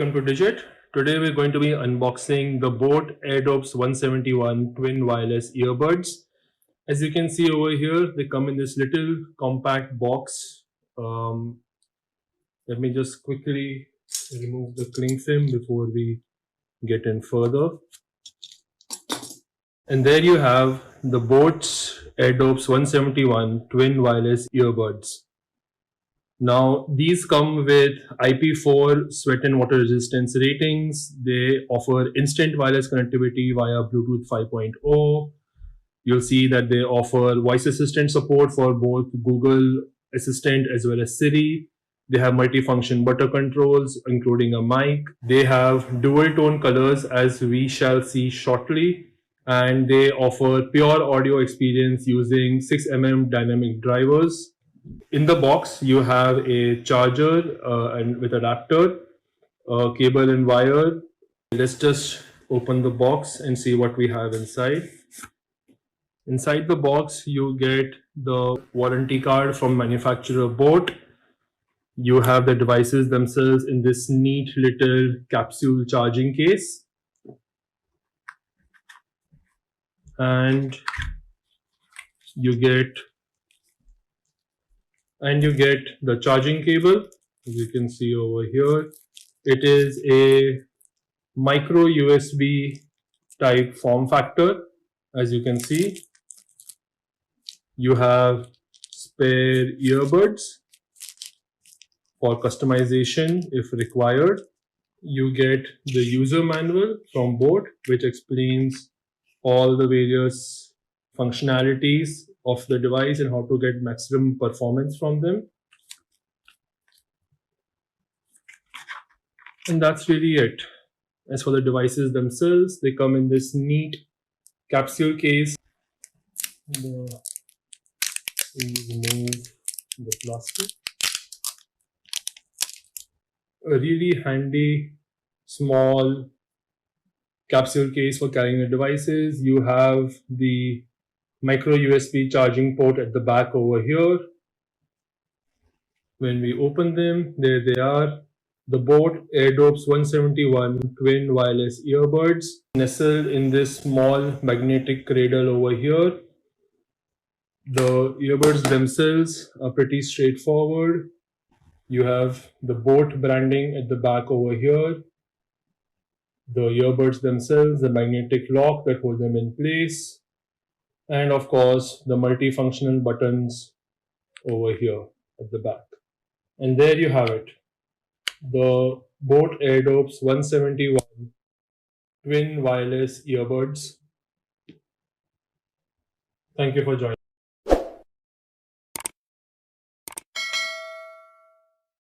welcome to Digit. Today we're going to be unboxing the Boat Airdopes 171 twin wireless earbuds. As you can see over here, they come in this little compact box. Let me just quickly remove the cling film before we get in further. And there you have the Boat's Airdopes 171 twin wireless earbuds. Now, these come with IP4 sweat and water resistance ratings. They offer instant wireless connectivity via Bluetooth 5.0. You'll see that they offer voice assistant support for both Google Assistant as well as Siri. They have multifunction button controls, including a mic. They have dual tone colors, as we shall see shortly. And they offer pure audio experience using 6mm dynamic drivers. In the box, you have a charger and with adapter, cable and wire. Let's just open the box and see what we have inside. Inside the box, you get the warranty card from manufacturer Boat. You have the devices themselves in this neat little capsule charging case. And you get the charging cable. As you can see over here, it is a micro USB type form factor. As you can see, you have spare earbuds for customization if required. You get the user manual from Boat, which explains all the various functionalities of the device and how to get maximum performance from them. And that's really it. As for the devices themselves, they come in this neat capsule case. Remove the plastic. A really handy small capsule case for carrying the devices. You have the micro USB charging port at the back over here. When we open them, there they are. The Boat Airdopes 171 twin wireless earbuds nestled in this small magnetic cradle over here. The earbuds themselves are pretty straightforward. You have the Boat branding at the back over here. The earbuds themselves, the magnetic lock that hold them in place. And of course, the multifunctional buttons over here at the back. And there you have it. The Boat Airdopes 171 twin wireless earbuds. Thank you for joining.